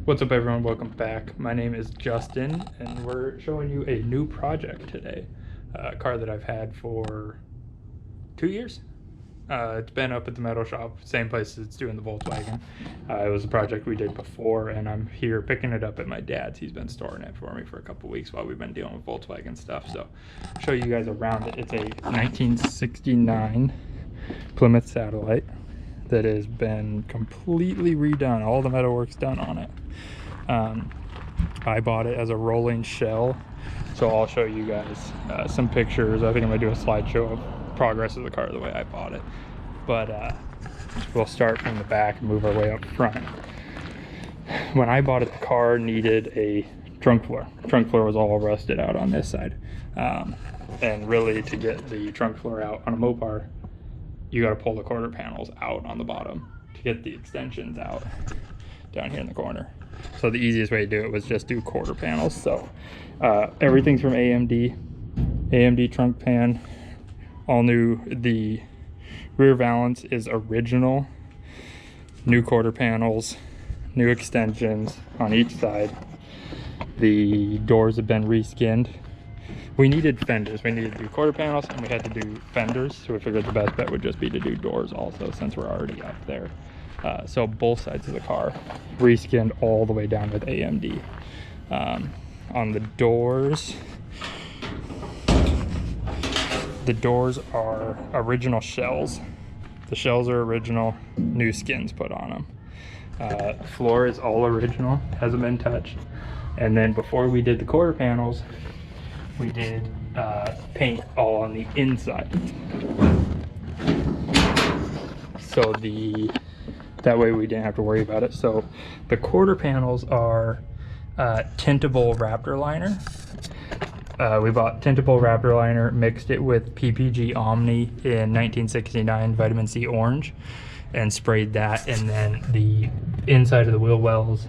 What's up everyone, welcome back. My name is Justin and we're showing you a new project today. A car that I've had for 2 years. It's been up at the metal shop, same place it's doing the Volkswagen. It was a project we did before and I'm here picking it up at my dad's. He's been storing it for me for a couple weeks while we've been dealing with Volkswagen stuff. So I'll show you guys around it. It's a 1969 Plymouth Satellite that has been completely redone. All the metalwork's done on it. I bought it as a rolling shell, so I'll show you guys some pictures. I think I'm gonna do a slideshow of progress of the car the way I bought it, but we'll start from the back and move our way up front. When I bought it, the car needed a trunk floor. Trunk floor was all rusted out on this side, and really to get the trunk floor out on a Mopar, you got to pull the quarter panels out on the bottom to get the extensions out down here in the corner. So the easiest way to do it was just do quarter panels. So everything's from AMD trunk pan, all new. The rear valance is original, new quarter panels, new extensions on each side. The doors have been reskinned. We needed fenders. We needed to do quarter panels and we had to do fenders, so we figured the best bet would just be to do doors also, since we're already up there. So both sides of the car reskinned all the way down with AMD. On the doors are original shells. The shells are original, new skins put on them. Floor is all original, hasn't been touched. And then before we did the quarter panels, we did paint all on the inside. So that way we didn't have to worry about it. So the quarter panels are tintable Raptor liner. We bought tintable Raptor liner, mixed it with PPG Omni in 1969 vitamin C orange, and sprayed that. And then the inside of the wheel wells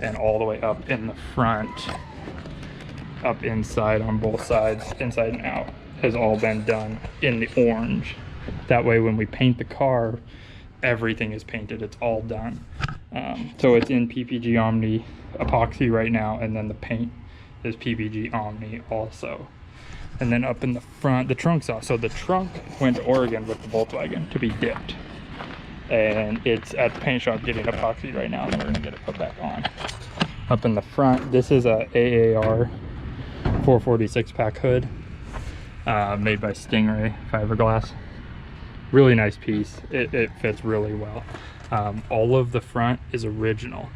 and all the way up in the front, up inside on both sides, inside and out, has all been done in the orange. That way when we paint the car, everything is painted, it's all done. So it's in PPG Omni epoxy right now, and then the paint is PPG Omni also. And then up in the front, the trunk's off. So the trunk went to Oregon with the Volkswagen to be dipped, and it's at the paint shop getting epoxy right now, and then we're gonna get it put back on. Up in the front, this is a AAR 446 pack hood, made by Stingray fiberglass. Really nice piece. It fits really well. All of the front is original.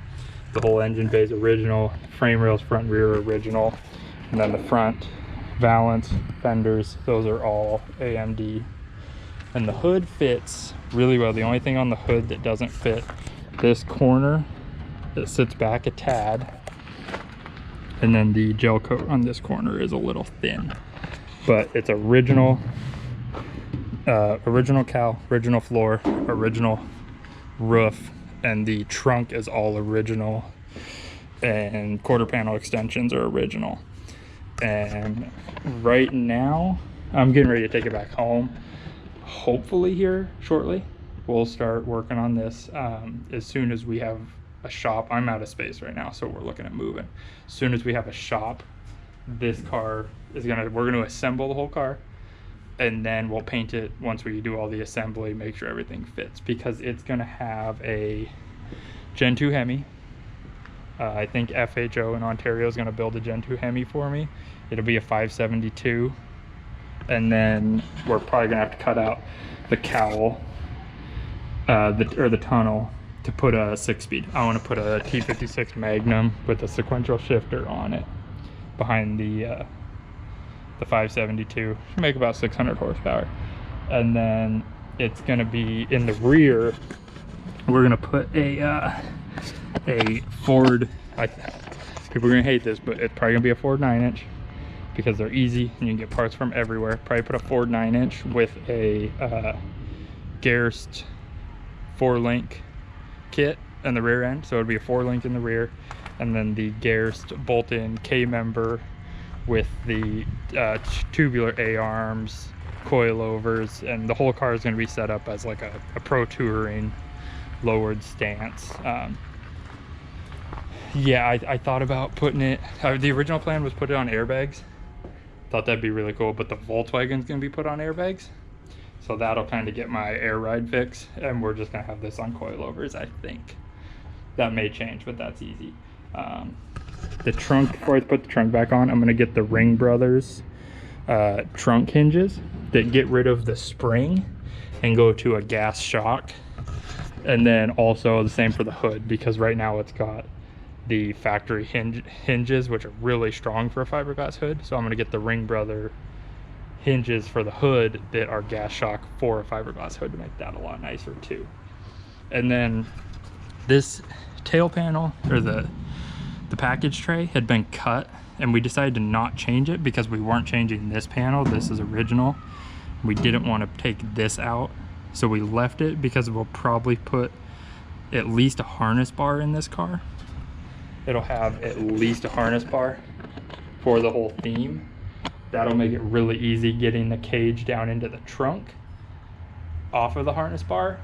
The whole engine bay is original. Frame rails, front rear original, and then the front valance, fenders, those are all AMD. And the hood fits really well. The only thing on the hood that doesn't fit, this corner, it sits back a tad, and then the gel coat on this corner is a little thin, but it's original. Original cowl, original floor, original roof, and the trunk is all original, and quarter panel extensions are original. And right now I'm getting ready to take it back home, hopefully here shortly. We'll start working on this as soon as we have a shop. I'm out of space right now, so we're looking at moving. As soon as we have a shop, this car is we're gonna assemble the whole car, and then we'll paint it once we do all the assembly, make sure everything fits, because it's gonna have a Gen 2 Hemi. I think FHO in Ontario is gonna build a Gen 2 Hemi for me. It'll be a 572, and then we're probably gonna have to cut out the cowl, or the tunnel, to put a 6-speed. I want to put a T56 Magnum with a sequential shifter on it behind the 572. Should make about 600 horsepower. And then it's going to be in the rear. We're going to put a Ford. People are going to hate this, but it's probably going to be a Ford 9-inch because they're easy and you can get parts from everywhere. Probably put a Ford 9-inch with a Gerst 4-link kit in the rear end, so it'd be a 4-link in the rear, and then the Gerst bolt-in K-member with the tubular A-arms, coilovers, and the whole car is going to be set up as like a pro touring lowered stance. Yeah, I thought about putting it, the original plan was put it on airbags. Thought that'd be really cool, but the Volkswagen's gonna be put on airbags. So that'll kind of get my air ride fix, and we're just gonna have this on coilovers, I think. That may change, but that's easy. The trunk, before I put the trunk back on, I'm gonna get the Ring Brothers trunk hinges that get rid of the spring and go to a gas shock. And then also the same for the hood, because right now it's got the factory hinges, which are really strong for a fiberglass hood. So I'm gonna get the Ring Brother hinges for the hood that are gas shock for a fiberglass hood to make that a lot nicer too. And then this tail panel, or the package tray, had been cut, and we decided to not change it because we weren't changing this panel. This is original. We didn't want to take this out, so we left it because we'll probably put at least a harness bar in this car. It'll have at least a harness bar for the whole theme. That'll make it really easy getting the cage down into the trunk off of the harness bar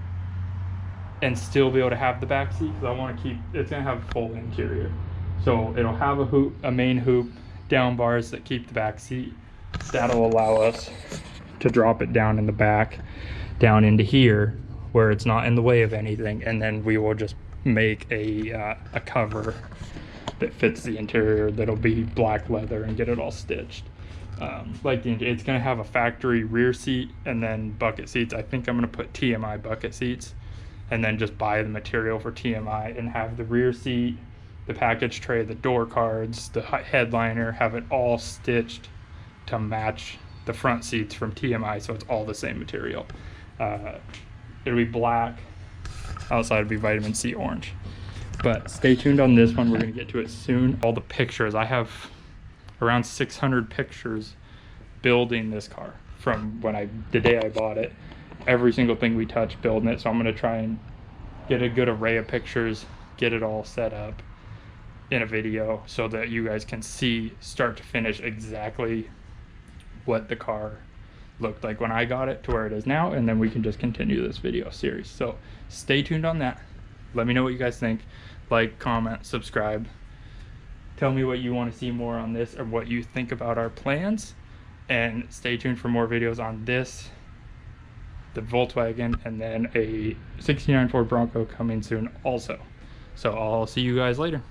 and still be able to have the back seat, because I want to keep, it's going to have a full interior. So it'll have a hoop, a main hoop, down bars that keep the back seat. That'll allow us to drop it down in the back, down into here where it's not in the way of anything, and then we will just make a cover that fits the interior that'll be black leather and get it all stitched. It's gonna have a factory rear seat and then bucket seats. I think I'm gonna put TMI bucket seats and then just buy the material for TMI and have the rear seat, the package tray, the door cards, the headliner, have it all stitched to match the front seats from TMI, so it's all the same material. It'll be black, outside it'll be vitamin C orange. But stay tuned on this one, we're gonna get to it soon. All the pictures, I have around 600 pictures building this car from the day I bought it. Every single thing we touched building it, so I'm gonna try and get a good array of pictures, get it all set up in a video so that you guys can see start to finish exactly what the car looked like when I got it to where it is now, and then we can just continue this video series. So stay tuned on that. Let me know what you guys think. Like, comment, subscribe. Tell me what you want to see more on this or what you think about our plans, and stay tuned for more videos on this, the Volkswagen, and then a '69 Ford Bronco coming soon also. So I'll see you guys later.